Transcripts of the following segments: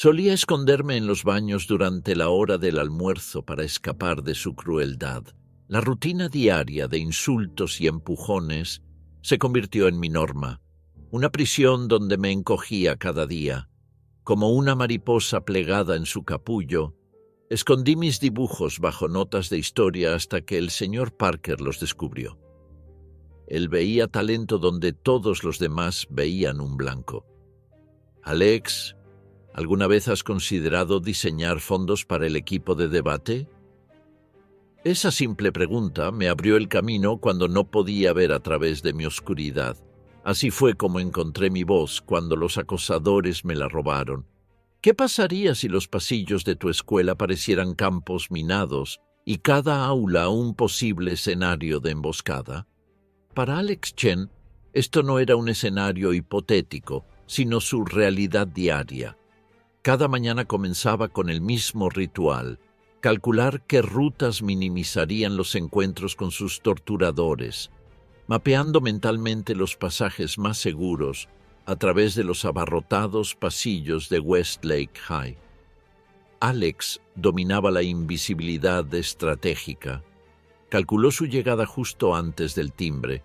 Solía esconderme en los baños durante la hora del almuerzo para escapar de su crueldad. La rutina diaria de insultos y empujones se convirtió en mi norma, una prisión donde me encogía cada día. Como una mariposa plegada en su capullo, escondí mis dibujos bajo notas de historia hasta que el señor Parker los descubrió. Él veía talento donde todos los demás veían un blanco. Alex, ¿alguna vez has considerado diseñar fondos para el equipo de debate? Esa simple pregunta me abrió el camino cuando no podía ver a través de mi oscuridad. Así fue como encontré mi voz cuando los acosadores me la robaron. ¿Qué pasaría si los pasillos de tu escuela parecieran campos minados y cada aula un posible escenario de emboscada? Para Alex Chen, esto no era un escenario hipotético, sino su realidad diaria. Cada mañana comenzaba con el mismo ritual: calcular qué rutas minimizarían los encuentros con sus torturadores, mapeando mentalmente los pasajes más seguros a través de los abarrotados pasillos de Westlake High. Alex dominaba la invisibilidad estratégica. Calculó su llegada justo antes del timbre,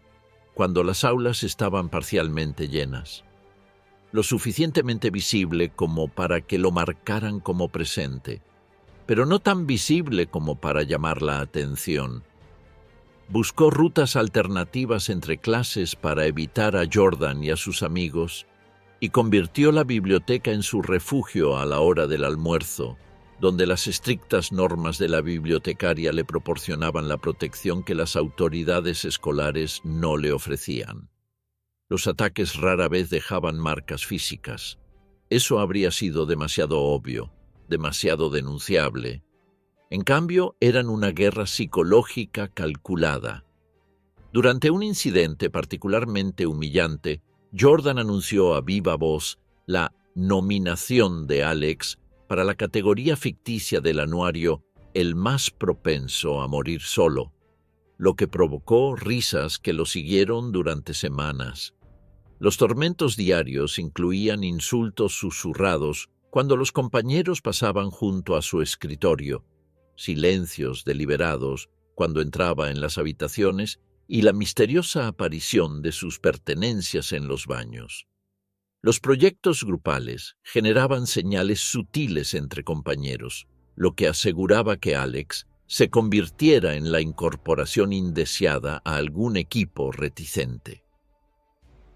cuando las aulas estaban parcialmente llenas. Lo suficientemente visible como para que lo marcaran como presente, pero no tan visible como para llamar la atención. Buscó rutas alternativas entre clases para evitar a Jordan y a sus amigos, y convirtió la biblioteca en su refugio a la hora del almuerzo, donde las estrictas normas de la bibliotecaria le proporcionaban la protección que las autoridades escolares no le ofrecían. Los ataques rara vez dejaban marcas físicas. Eso habría sido demasiado obvio, demasiado denunciable. En cambio, eran una guerra psicológica calculada. Durante un incidente particularmente humillante, Jordan anunció a viva voz la nominación de Alex para la categoría ficticia del anuario El más propenso a morir solo, lo que provocó risas que lo siguieron durante semanas. Los tormentos diarios incluían insultos susurrados cuando los compañeros pasaban junto a su escritorio, silencios deliberados cuando entraba en las habitaciones y la misteriosa aparición de sus pertenencias en los baños. Los proyectos grupales generaban señales sutiles entre compañeros, lo que aseguraba que Alex se convirtiera en la incorporación indeseada a algún equipo reticente.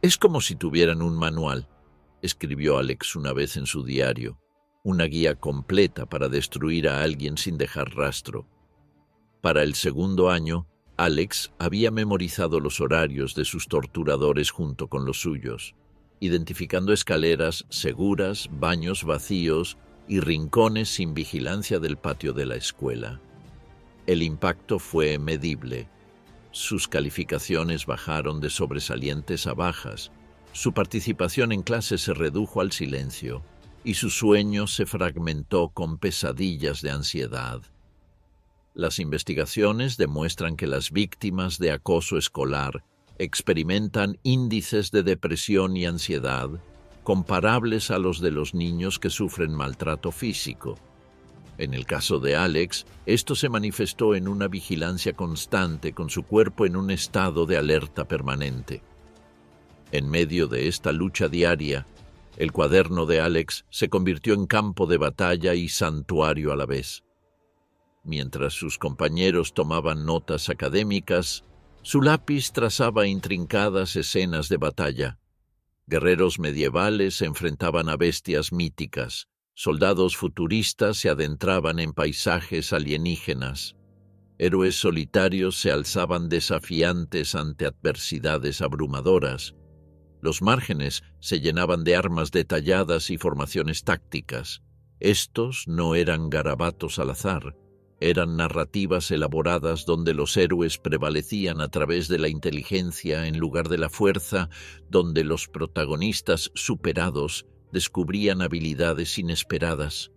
«Es como si tuvieran un manual», escribió Alex una vez en su diario, una guía completa para destruir a alguien sin dejar rastro. Para el segundo año, Alex había memorizado los horarios de sus torturadores junto con los suyos, identificando escaleras seguras, baños vacíos y rincones sin vigilancia del patio de la escuela. El impacto fue medible. Sus calificaciones bajaron de sobresalientes a bajas, su participación en clase se redujo al silencio y su sueño se fragmentó con pesadillas de ansiedad. Las investigaciones demuestran que las víctimas de acoso escolar experimentan índices de depresión y ansiedad comparables a los de los niños que sufren maltrato físico. En el caso de Alex, esto se manifestó en una vigilancia constante con su cuerpo en un estado de alerta permanente. En medio de esta lucha diaria, el cuaderno de Alex se convirtió en campo de batalla y santuario a la vez. Mientras sus compañeros tomaban notas académicas, su lápiz trazaba intrincadas escenas de batalla. Guerreros medievales se enfrentaban a bestias míticas. Soldados futuristas se adentraban en paisajes alienígenas. Héroes solitarios se alzaban desafiantes ante adversidades abrumadoras. Los márgenes se llenaban de armas detalladas y formaciones tácticas. Estos no eran garabatos al azar, eran narrativas elaboradas donde los héroes prevalecían a través de la inteligencia en lugar de la fuerza, donde los protagonistas superados descubrían habilidades inesperadas,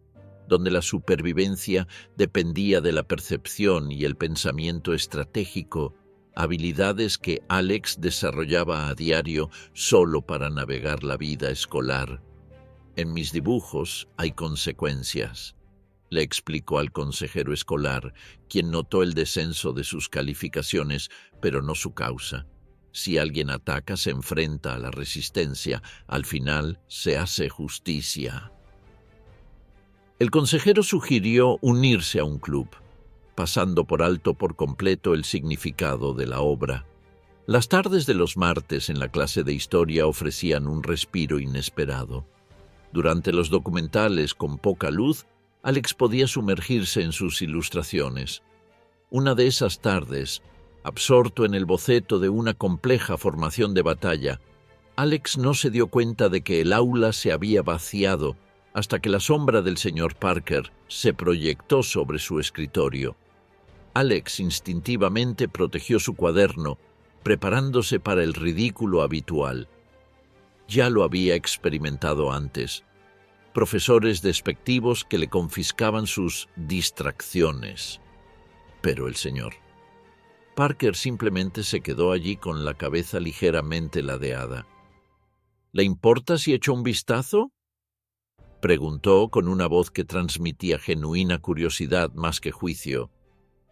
donde la supervivencia dependía de la percepción y el pensamiento estratégico, habilidades que Alex desarrollaba a diario solo para navegar la vida escolar. En mis dibujos hay consecuencias, le explicó al consejero escolar, quien notó el descenso de sus calificaciones, pero no su causa. Si alguien ataca, se enfrenta a la resistencia. Al final, se hace justicia. El consejero sugirió unirse a un club, pasando por alto por completo el significado de la obra. Las tardes de los martes en la clase de historia ofrecían un respiro inesperado. Durante los documentales con poca luz, Alex podía sumergirse en sus ilustraciones. Una de esas tardes, absorto en el boceto de una compleja formación de batalla, Alex no se dio cuenta de que el aula se había vaciado hasta que la sombra del señor Parker se proyectó sobre su escritorio. Alex instintivamente protegió su cuaderno, preparándose para el ridículo habitual. Ya lo había experimentado antes. Profesores despectivos que le confiscaban sus distracciones. Pero el señor Parker simplemente se quedó allí con la cabeza ligeramente ladeada. —¿Le importa si echo un vistazo? —preguntó con una voz que transmitía genuina curiosidad más que juicio.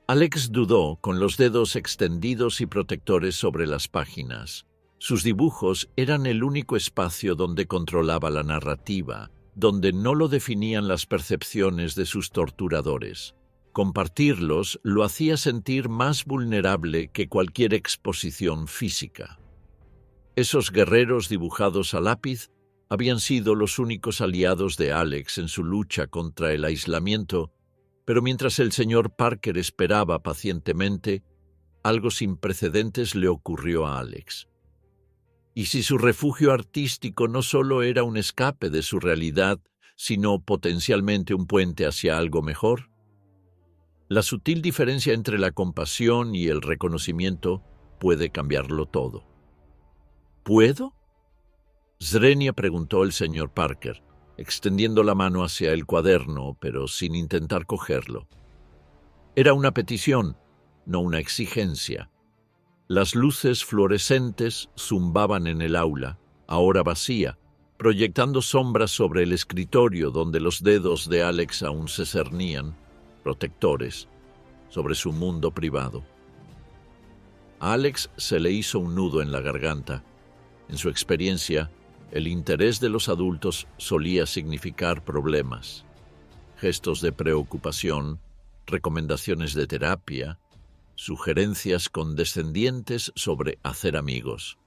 Alex dudó, con los dedos extendidos y protectores sobre las páginas. Sus dibujos eran el único espacio donde controlaba la narrativa, donde no lo definían las percepciones de sus torturadores. Compartirlos lo hacía sentir más vulnerable que cualquier exposición física. Esos guerreros dibujados a lápiz habían sido los únicos aliados de Alex en su lucha contra el aislamiento, pero mientras el señor Parker esperaba pacientemente, algo sin precedentes le ocurrió a Alex. ¿Y si su refugio artístico no solo era un escape de su realidad, sino potencialmente un puente hacia algo mejor? La sutil diferencia entre la compasión y el reconocimiento puede cambiarlo todo. ¿Puedo? Zrenia preguntó el señor Parker, extendiendo la mano hacia el cuaderno, pero sin intentar cogerlo. Era una petición, no una exigencia. Las luces fluorescentes zumbaban en el aula, ahora vacía, proyectando sombras sobre el escritorio donde los dedos de Alex aún se cernían, protectores, sobre su mundo privado. A Alex se le hizo un nudo en la garganta. En su experiencia, el interés de los adultos solía significar problemas, gestos de preocupación, recomendaciones de terapia, sugerencias condescendientes sobre hacer amigos.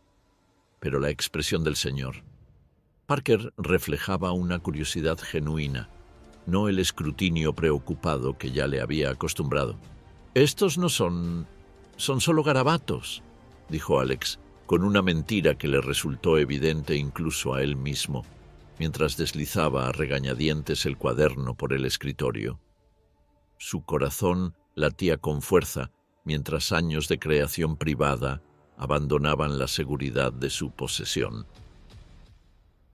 Pero la expresión del señor Parker reflejaba una curiosidad genuina, no el escrutinio preocupado que ya le había acostumbrado. «Estos no son solo garabatos», dijo Alex, con una mentira que le resultó evidente incluso a él mismo, mientras deslizaba a regañadientes el cuaderno por el escritorio. Su corazón latía con fuerza, mientras años de creación privada abandonaban la seguridad de su posesión.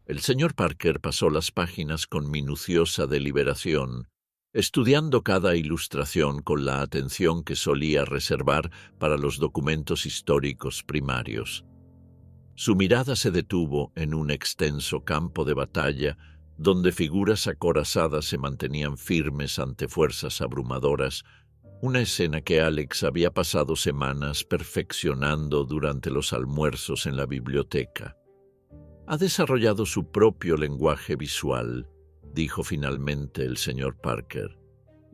El señor Parker pasó las páginas con minuciosa deliberación, estudiando cada ilustración con la atención que solía reservar para los documentos históricos primarios. Su mirada se detuvo en un extenso campo de batalla donde figuras acorazadas se mantenían firmes ante fuerzas abrumadoras, una escena que Alex había pasado semanas perfeccionando durante los almuerzos en la biblioteca. Ha desarrollado su propio lenguaje visual, dijo finalmente el señor Parker.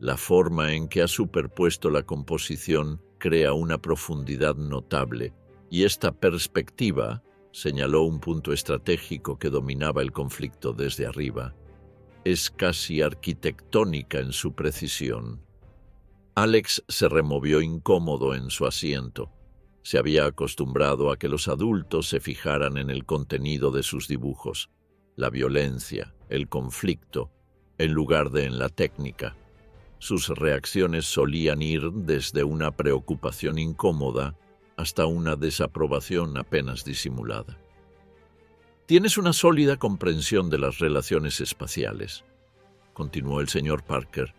La forma en que ha superpuesto la composición crea una profundidad notable, y esta perspectiva, señaló un punto estratégico que dominaba el conflicto desde arriba, es casi arquitectónica en su precisión. Alex se removió incómodo en su asiento. Se había acostumbrado a que los adultos se fijaran en el contenido de sus dibujos, la violencia, el conflicto, en lugar de en la técnica. Sus reacciones solían ir desde una preocupación incómoda hasta una desaprobación apenas disimulada. «Tienes una sólida comprensión de las relaciones espaciales», continuó el señor Parker,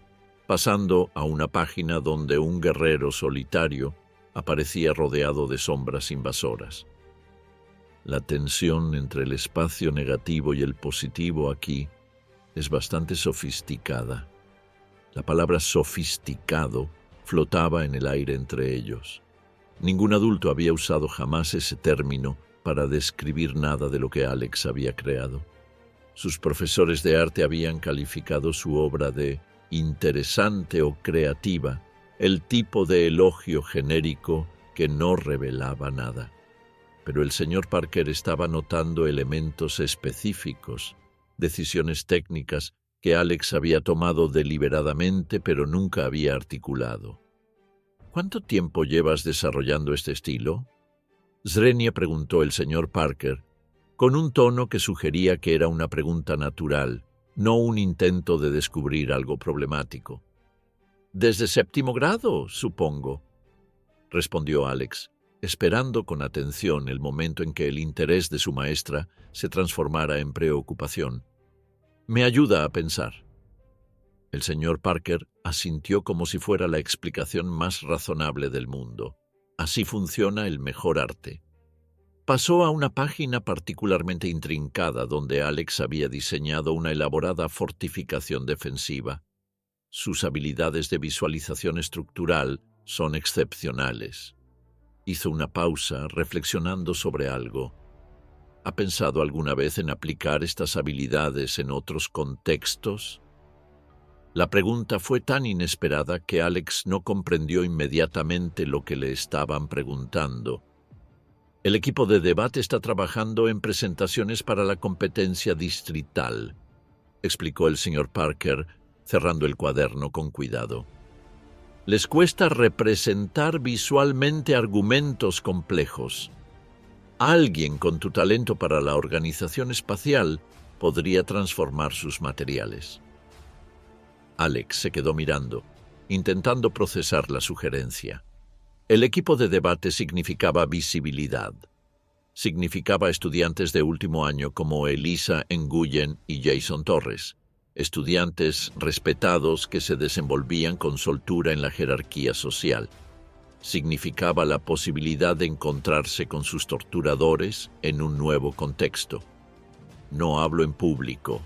pasando a una página donde un guerrero solitario aparecía rodeado de sombras invasoras. La tensión entre el espacio negativo y el positivo aquí Es bastante sofisticada. La palabra sofisticado flotaba en el aire entre ellos. Ningún adulto había usado jamás ese término para describir nada de lo que Alex había creado. Sus profesores de arte habían calificado su obra de interesante o creativa, el tipo de elogio genérico que no revelaba nada. Pero el señor Parker estaba notando elementos específicos, decisiones técnicas que Alex había tomado deliberadamente pero nunca había articulado. ¿Cuánto tiempo llevas desarrollando este estilo? Zrenia preguntó el señor Parker, con un tono que sugería que era una pregunta natural, no un intento de descubrir algo problemático. «Desde séptimo grado, supongo», respondió Alex, esperando con atención el momento en que el interés de su maestra se transformara en preocupación. «Me ayuda a pensar». El señor Parker asintió como si fuera la explicación más razonable del mundo. Así funciona el mejor arte. Pasó a una página particularmente intrincada donde Alex había diseñado una elaborada fortificación defensiva. Sus habilidades de visualización estructural son excepcionales. Hizo una pausa, reflexionando sobre algo. ¿Ha pensado alguna vez en aplicar estas habilidades en otros contextos? La pregunta fue tan inesperada que Alex no comprendió inmediatamente lo que le estaban preguntando. El equipo de debate está trabajando en presentaciones para la competencia distrital, explicó el señor Parker, cerrando el cuaderno con cuidado. Les cuesta representar visualmente argumentos complejos. Alguien con tu talento para la organización espacial podría transformar sus materiales. Alex se quedó mirando, intentando procesar la sugerencia. El equipo de debate significaba visibilidad. Significaba estudiantes de último año como Elisa Nguyen y Jason Torres, estudiantes respetados que se desenvolvían con soltura en la jerarquía social. Significaba la posibilidad de encontrarse con sus torturadores en un nuevo contexto. «No hablo en público»,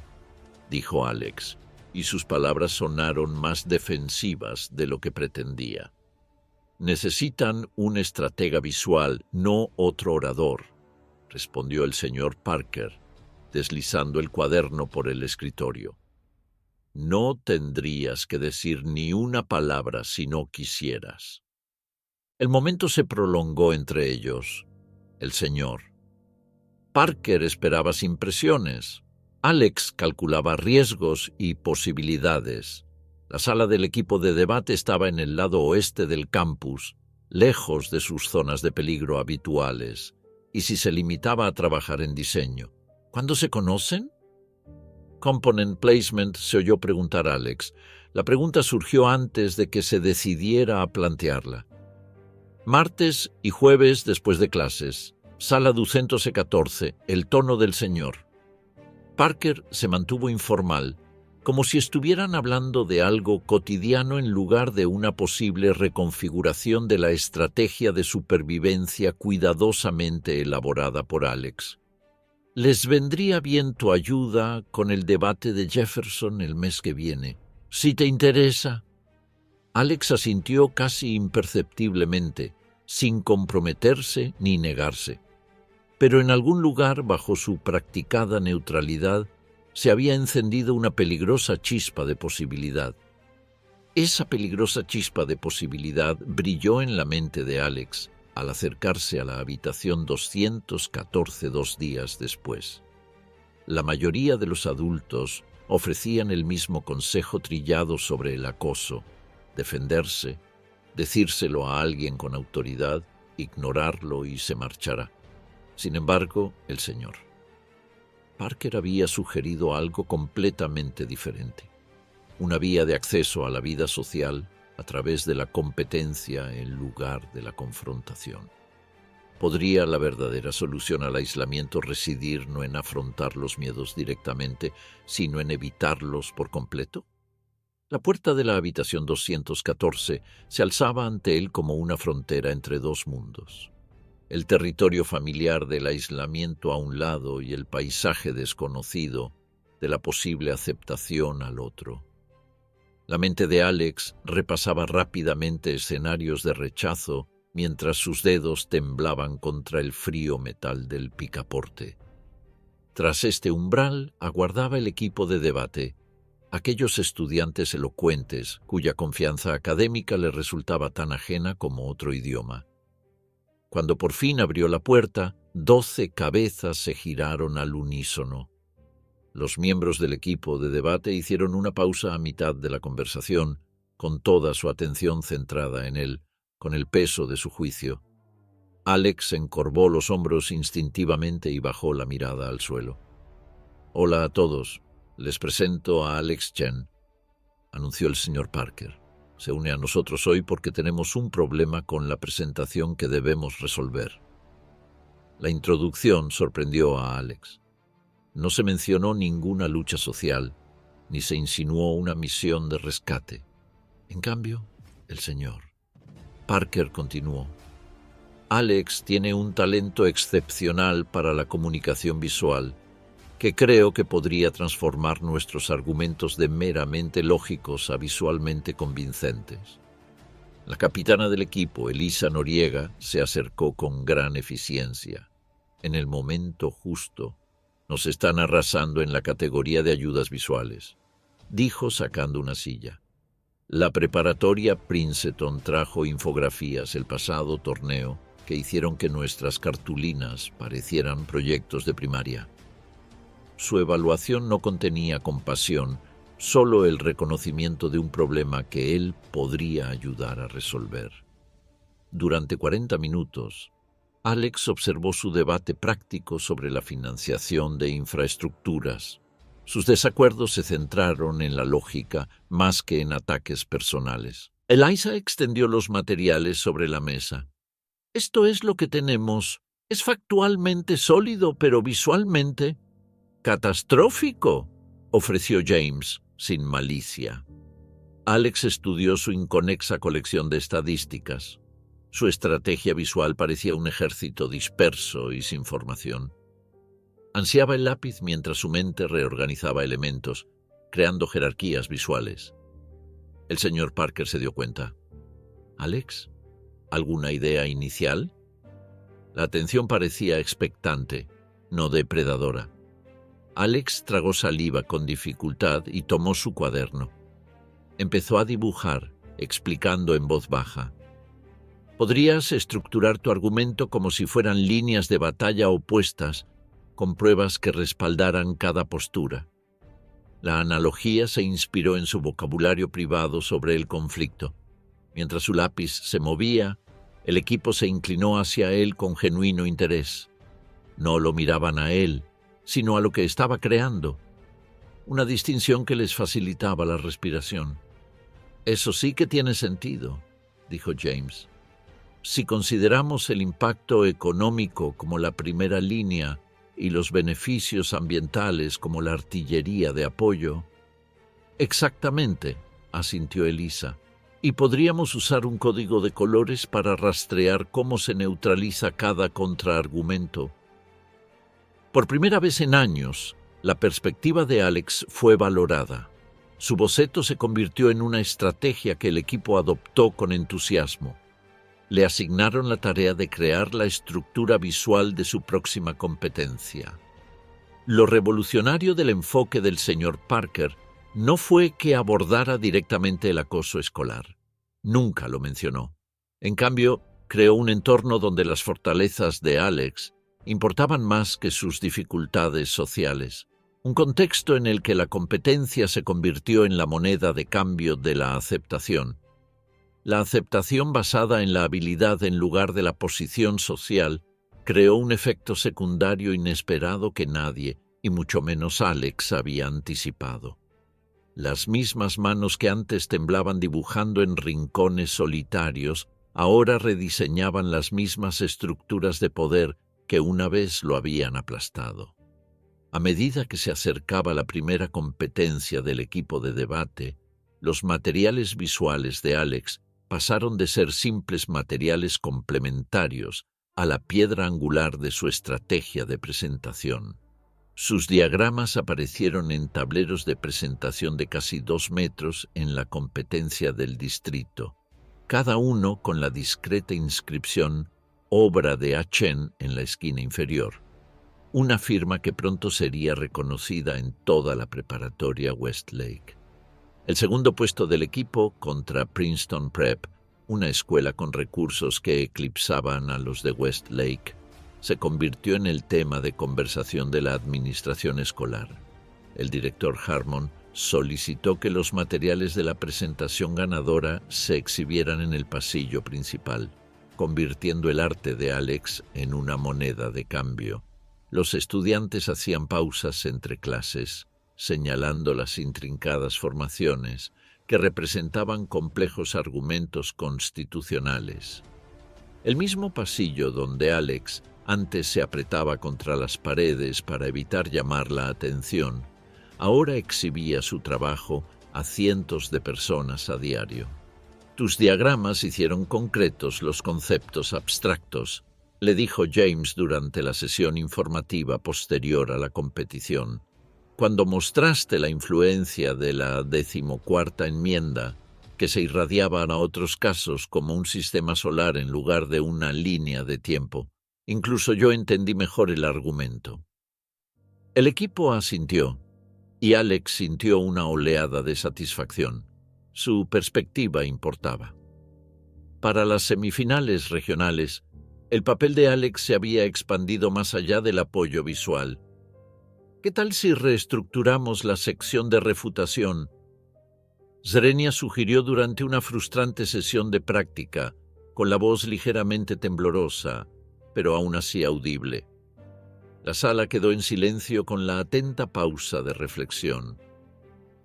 dijo Alex, y sus palabras sonaron más defensivas de lo que pretendía. «Necesitan un estratega visual, no otro orador», respondió el señor Parker, deslizando el cuaderno por el escritorio. «No tendrías que decir ni una palabra si no quisieras». El momento se prolongó entre ellos. El señor Parker esperaba sin presiones. Alex calculaba riesgos y posibilidades. La sala del equipo de debate estaba en el lado oeste del campus, lejos de sus zonas de peligro habituales, y si se limitaba a trabajar en diseño. ¿Cuándo se conocen? Component Placement, se oyó preguntar Alex. La pregunta surgió antes de que se decidiera a plantearla. Martes y jueves después de clases. Sala 214, el tono del señor. Parker se mantuvo informal, como si estuvieran hablando de algo cotidiano en lugar de una posible reconfiguración de la estrategia de supervivencia cuidadosamente elaborada por Alex. «Les vendría bien tu ayuda con el debate de Jefferson el mes que viene, si te interesa». Alex asintió casi imperceptiblemente, sin comprometerse ni negarse. Pero en algún lugar, bajo su practicada neutralidad, se había encendido una peligrosa chispa de posibilidad. Esa peligrosa chispa de posibilidad brilló en la mente de Alex al acercarse a la habitación 214 2 días después. La mayoría de los adultos ofrecían el mismo consejo trillado sobre el acoso: defenderse, decírselo a alguien con autoridad, ignorarlo y se marchará. Sin embargo, el señor Parker había sugerido algo completamente diferente. Una vía de acceso a la vida social a través de la competencia en lugar de la confrontación. ¿Podría la verdadera solución al aislamiento residir no en afrontar los miedos directamente, sino en evitarlos por completo? La puerta de la habitación 214 se alzaba ante él como una frontera entre dos mundos. El territorio familiar del aislamiento a un lado y el paisaje desconocido de la posible aceptación al otro. La mente de Alex repasaba rápidamente escenarios de rechazo mientras sus dedos temblaban contra el frío metal del picaporte. Tras este umbral aguardaba el equipo de debate, aquellos estudiantes elocuentes cuya confianza académica le resultaba tan ajena como otro idioma. Cuando por fin abrió la puerta, 12 cabezas se giraron al unísono. Los miembros del equipo de debate hicieron una pausa a mitad de la conversación, con toda su atención centrada en él, con el peso de su juicio. Alex encorvó los hombros instintivamente y bajó la mirada al suelo. «Hola a todos. Les presento a Alex Chen», anunció el señor Parker. «Se une a nosotros hoy porque tenemos un problema con la presentación que debemos resolver». La introducción sorprendió a Alex. No se mencionó ninguna lucha social, ni se insinuó una misión de rescate. En cambio, el señor Parker continuó. «Alex tiene un talento excepcional para la comunicación visual, que creo que podría transformar nuestros argumentos de meramente lógicos a visualmente convincentes». La capitana del equipo, Elisa Noriega, se acercó con gran eficiencia. «En el momento justo. Nos están arrasando en la categoría de ayudas visuales», dijo sacando una silla. «La preparatoria Princeton trajo infografías el pasado torneo que hicieron que nuestras cartulinas parecieran proyectos de primaria. Su evaluación no contenía compasión, solo el reconocimiento de un problema que él podría ayudar a resolver». Durante 40 minutos, Alex observó su debate práctico sobre la financiación de infraestructuras. Sus desacuerdos se centraron en la lógica más que en ataques personales. Elisa extendió los materiales sobre la mesa. «Esto es lo que tenemos. Es factualmente sólido, pero visualmente catastrófico», ofreció James, sin malicia. Alex estudió su inconexa colección de estadísticas. Su estrategia visual parecía un ejército disperso y sin formación. Ansiaba el lápiz mientras su mente reorganizaba elementos, creando jerarquías visuales. El señor Parker se dio cuenta. «Alex, ¿alguna idea inicial?» La atención parecía expectante, no depredadora. Alex tragó saliva con dificultad y tomó su cuaderno. Empezó a dibujar, explicando en voz baja. «Podrías estructurar tu argumento como si fueran líneas de batalla opuestas, con pruebas que respaldaran cada postura». La analogía se inspiró en su vocabulario privado sobre el conflicto. Mientras su lápiz se movía, el equipo se inclinó hacia él con genuino interés. No lo miraban a él, sino a lo que estaba creando, una distinción que les facilitaba la respiración. «Eso sí que tiene sentido», dijo James. «Si consideramos el impacto económico como la primera línea y los beneficios ambientales como la artillería de apoyo». «Exactamente», asintió Elisa, «y podríamos usar un código de colores para rastrear cómo se neutraliza cada contraargumento». Por primera vez en años, la perspectiva de Alex fue valorada. Su boceto se convirtió en una estrategia que el equipo adoptó con entusiasmo. Le asignaron la tarea de crear la estructura visual de su próxima competencia. Lo revolucionario del enfoque del señor Parker no fue que abordara directamente el acoso escolar. Nunca lo mencionó. En cambio, creó un entorno donde las fortalezas de Alex importaban más que sus dificultades sociales. Un contexto en el que la competencia se convirtió en la moneda de cambio de la aceptación. La aceptación basada en la habilidad en lugar de la posición social creó un efecto secundario inesperado que nadie, y mucho menos Alex, había anticipado. Las mismas manos que antes temblaban dibujando en rincones solitarios, ahora rediseñaban las mismas estructuras de poder que una vez lo habían aplastado. A medida que se acercaba la primera competencia del equipo de debate, los materiales visuales de Alex pasaron de ser simples materiales complementarios a la piedra angular de su estrategia de presentación. Sus diagramas aparecieron en tableros de presentación de casi 2 metros en la competencia del distrito, cada uno con la discreta inscripción «Obra de A. Chen» en la esquina inferior, una firma que pronto sería reconocida en toda la preparatoria Westlake. El segundo puesto del equipo contra Princeton Prep, una escuela con recursos que eclipsaban a los de Westlake, se convirtió en el tema de conversación de la administración escolar. El director Harmon solicitó que los materiales de la presentación ganadora se exhibieran en el pasillo principal, convirtiendo el arte de Alex en una moneda de cambio. Los estudiantes hacían pausas entre clases, señalando las intrincadas formaciones que representaban complejos argumentos constitucionales. El mismo pasillo donde Alex antes se apretaba contra las paredes para evitar llamar la atención, ahora exhibía su trabajo a cientos de personas a diario. «Tus diagramas hicieron concretos los conceptos abstractos», le dijo James durante la sesión informativa posterior a la competición. «Cuando mostraste la influencia de la 14ª enmienda, que se irradiaban a otros casos como un sistema solar en lugar de una línea de tiempo, incluso yo entendí mejor el argumento». El equipo asintió, y Alex sintió una oleada de satisfacción. Su perspectiva importaba. Para las semifinales regionales, el papel de Alex se había expandido más allá del apoyo visual. «¿Qué tal si reestructuramos la sección de refutación?», Zrenia sugirió durante una frustrante sesión de práctica, con la voz ligeramente temblorosa, pero aún así audible. La sala quedó en silencio con la atenta pausa de reflexión.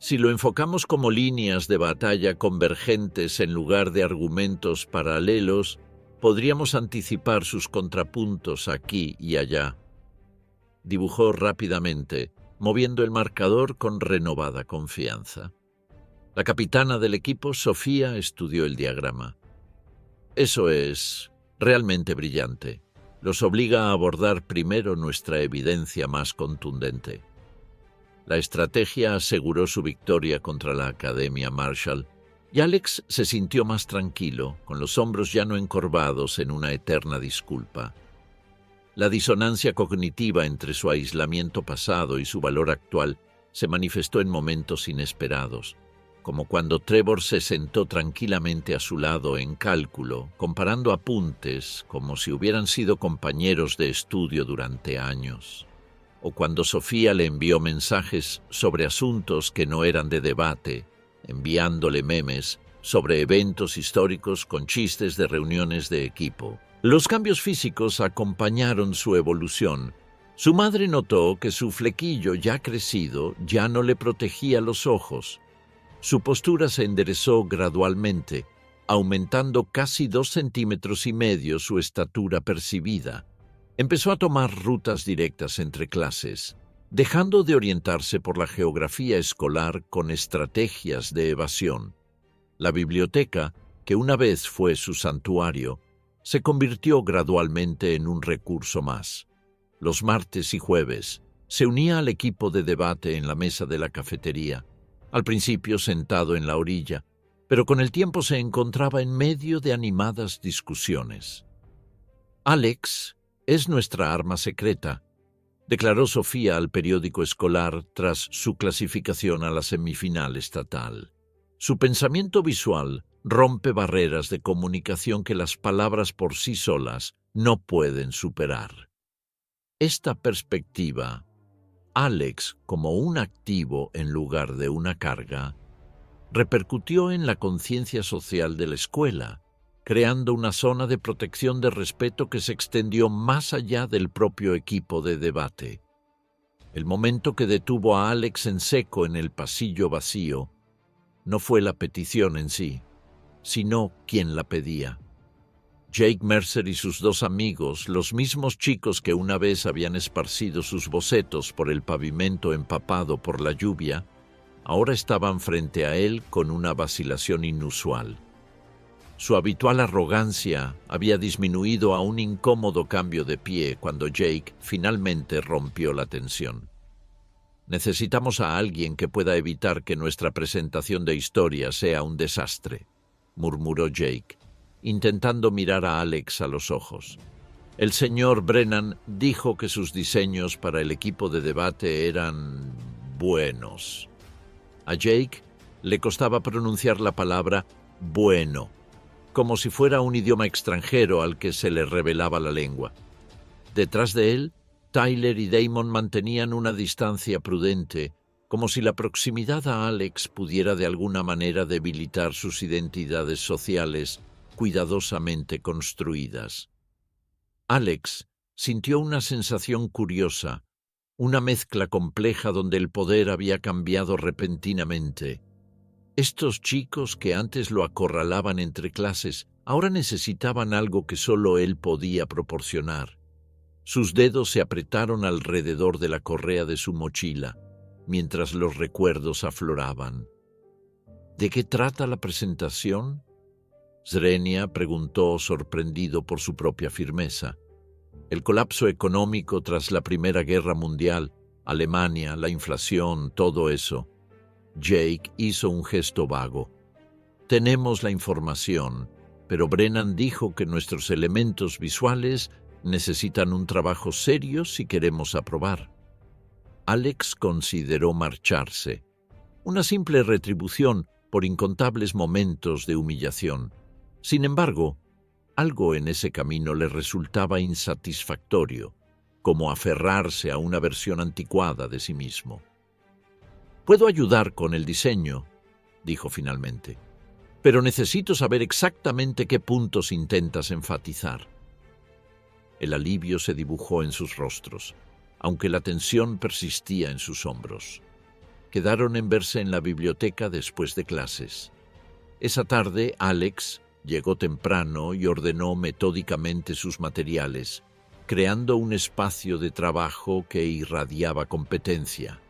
«Si lo enfocamos como líneas de batalla convergentes en lugar de argumentos paralelos, podríamos anticipar sus contrapuntos aquí y allá». Dibujó rápidamente, moviendo el marcador con renovada confianza. La capitana del equipo, Sofía, estudió el diagrama. «Eso es realmente brillante. Los obliga a abordar primero nuestra evidencia más contundente». La estrategia aseguró su victoria contra la Academia Marshall, y Alex se sintió más tranquilo, con los hombros ya no encorvados en una eterna disculpa. La disonancia cognitiva entre su aislamiento pasado y su valor actual se manifestó en momentos inesperados, como cuando Trevor se sentó tranquilamente a su lado en cálculo, comparando apuntes como si hubieran sido compañeros de estudio durante años, o cuando Sofía le envió mensajes sobre asuntos que no eran de debate, enviándole memes sobre eventos históricos con chistes de reuniones de equipo. Los cambios físicos acompañaron su evolución. Su madre notó que su flequillo ya crecido ya no le protegía los ojos. Su postura se enderezó gradualmente, aumentando casi 2,5 centímetros su estatura percibida. Empezó a tomar rutas directas entre clases, dejando de orientarse por la geografía escolar con estrategias de evasión. La biblioteca, que una vez fue su santuario, se convirtió gradualmente en un recurso más. Los martes y jueves se unía al equipo de debate en la mesa de la cafetería, al principio sentado en la orilla, pero con el tiempo se encontraba en medio de animadas discusiones. «Alex es nuestra arma secreta», declaró Sofía al periódico escolar tras su clasificación a la semifinal estatal. «Su pensamiento visual rompe barreras de comunicación que las palabras por sí solas no pueden superar». Esta perspectiva, Alex como un activo en lugar de una carga, repercutió en la conciencia social de la escuela, creando una zona de protección de respeto que se extendió más allá del propio equipo de debate. El momento que detuvo a Alex en seco en el pasillo vacío no fue la petición en sí, sino quien la pedía. Jake Mercer y sus 2 amigos, los mismos chicos que una vez habían esparcido sus bocetos por el pavimento empapado por la lluvia, ahora estaban frente a él con una vacilación inusual. Su habitual arrogancia había disminuido a un incómodo cambio de pie cuando Jake finalmente rompió la tensión. Necesitamos a alguien que pueda evitar que nuestra presentación de historia sea un desastre, murmuró Jake, intentando mirar a Alex a los ojos. El señor Brennan dijo que sus diseños para el equipo de debate eran buenos. A Jake le costaba pronunciar la palabra bueno, como si fuera un idioma extranjero al que se le revelaba la lengua. Detrás de él, Tyler y Damon mantenían una distancia prudente, como si la proximidad a Alex pudiera de alguna manera debilitar sus identidades sociales cuidadosamente construidas. Alex sintió una sensación curiosa, una mezcla compleja donde el poder había cambiado repentinamente. Estos chicos que antes lo acorralaban entre clases, ahora necesitaban algo que solo él podía proporcionar. Sus dedos se apretaron alrededor de la correa de su mochila, mientras los recuerdos afloraban. ¿De qué trata la presentación? Zrenia preguntó, sorprendido por su propia firmeza. El colapso económico tras la Primera Guerra Mundial, Alemania, la inflación, todo eso. Jake hizo un gesto vago. Tenemos la información, pero Brennan dijo que nuestros elementos visuales necesitan un trabajo serio si queremos aprobar. Alex consideró marcharse, una simple retribución por incontables momentos de humillación. Sin embargo, algo en ese camino le resultaba insatisfactorio, como aferrarse a una versión anticuada de sí mismo. «Puedo ayudar con el diseño», dijo finalmente, «pero necesito saber exactamente qué puntos intentas enfatizar». El alivio se dibujó en sus rostros, aunque la tensión persistía en sus hombros. Quedaron en verse en la biblioteca después de clases. Esa tarde, Alex llegó temprano y ordenó metódicamente sus materiales, creando un espacio de trabajo que irradiaba competencia.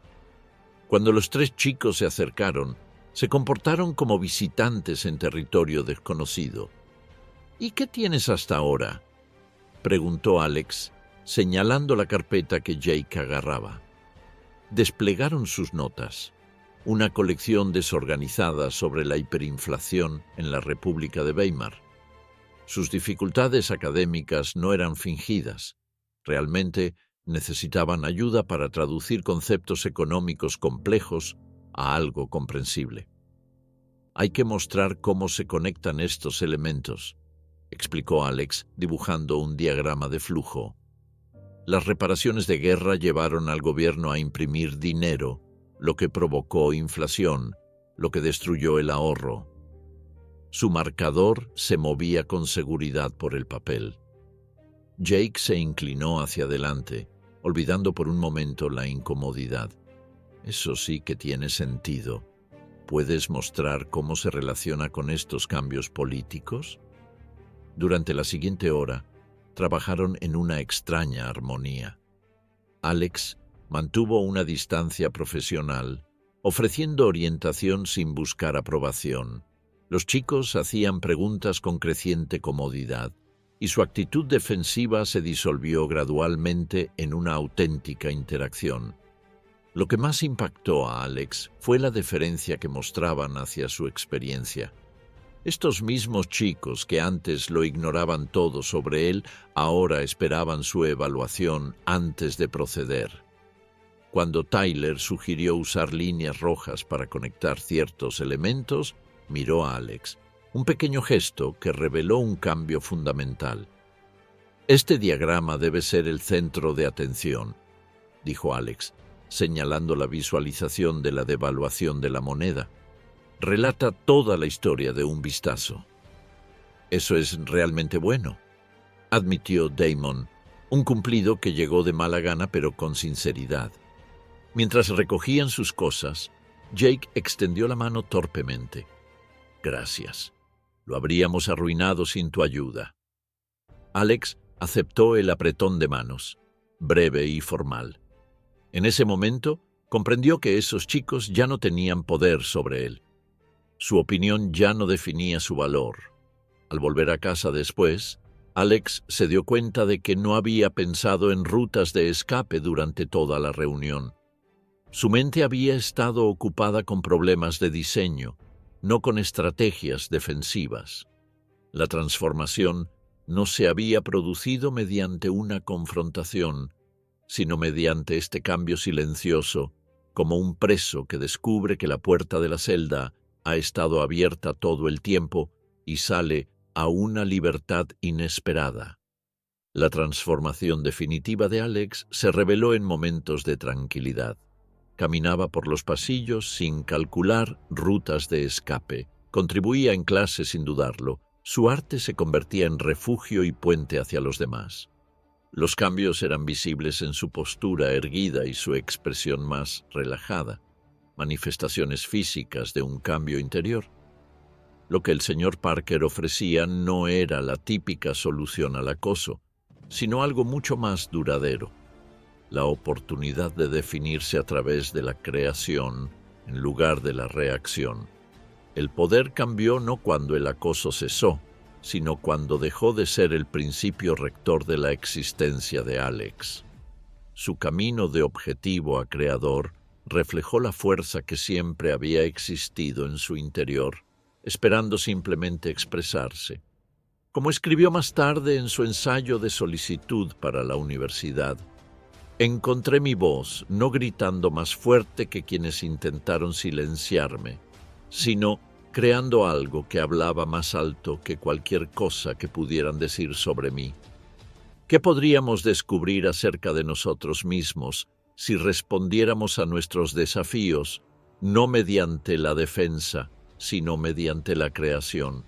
Cuando los tres chicos se acercaron, se comportaron como visitantes en territorio desconocido. «¿Y qué tienes hasta ahora?», preguntó Alex, señalando la carpeta que Jake agarraba. Desplegaron sus notas, una colección desorganizada sobre la hiperinflación en la República de Weimar. Sus dificultades académicas no eran fingidas. Realmente necesitaban ayuda para traducir conceptos económicos complejos a algo comprensible. «Hay que mostrar cómo se conectan estos elementos», explicó Alex, dibujando un diagrama de flujo. Las reparaciones de guerra llevaron al gobierno a imprimir dinero, lo que provocó inflación, lo que destruyó el ahorro. Su marcador se movía con seguridad por el papel. Jake se inclinó hacia adelante, olvidando por un momento la incomodidad. «Eso sí que tiene sentido. ¿Puedes mostrar cómo se relaciona con estos cambios políticos?». Durante la siguiente hora, trabajaron en una extraña armonía. Alex mantuvo una distancia profesional, ofreciendo orientación sin buscar aprobación. Los chicos hacían preguntas con creciente comodidad, y su actitud defensiva se disolvió gradualmente en una auténtica interacción. Lo que más impactó a Alex fue la deferencia que mostraban hacia su experiencia. Estos mismos chicos que antes lo ignoraban todo sobre él, ahora esperaban su evaluación antes de proceder. Cuando Tyler sugirió usar líneas rojas para conectar ciertos elementos, miró a Alex, un pequeño gesto que reveló un cambio fundamental. «Este diagrama debe ser el centro de atención», dijo Alex, señalando la visualización de la devaluación de la moneda. «Relata toda la historia de un vistazo». «Eso es realmente bueno», admitió Damon, un cumplido que llegó de mala gana pero con sinceridad. Mientras recogían sus cosas, Jake extendió la mano torpemente. «Gracias. Lo habríamos arruinado sin tu ayuda». Alex aceptó el apretón de manos, breve y formal. En ese momento, comprendió que esos chicos ya no tenían poder sobre él. Su opinión ya no definía su valor. Al volver a casa después, Alex se dio cuenta de que no había pensado en rutas de escape durante toda la reunión. Su mente había estado ocupada con problemas de diseño, no con estrategias defensivas. La transformación no se había producido mediante una confrontación, sino mediante este cambio silencioso, como un preso que descubre que la puerta de la celda ha estado abierta todo el tiempo y sale a una libertad inesperada. La transformación definitiva de Alex se reveló en momentos de tranquilidad. Caminaba por los pasillos sin calcular rutas de escape. Contribuía en clase sin dudarlo. Su arte se convertía en refugio y puente hacia los demás. Los cambios eran visibles en su postura erguida y su expresión más relajada, manifestaciones físicas de un cambio interior. Lo que el señor Parker ofrecía no era la típica solución al acoso, sino algo mucho más duradero, la oportunidad de definirse a través de la creación en lugar de la reacción. El poder cambió no cuando el acoso cesó, sino cuando dejó de ser el principio rector de la existencia de Alex. Su camino de objetivo a creador reflejó la fuerza que siempre había existido en su interior, esperando simplemente expresarse. Como escribió más tarde en su ensayo de solicitud para la universidad, encontré mi voz no gritando más fuerte que quienes intentaron silenciarme, sino creando algo que hablaba más alto que cualquier cosa que pudieran decir sobre mí. ¿Qué podríamos descubrir acerca de nosotros mismos si respondiéramos a nuestros desafíos no mediante la defensa, sino mediante la creación?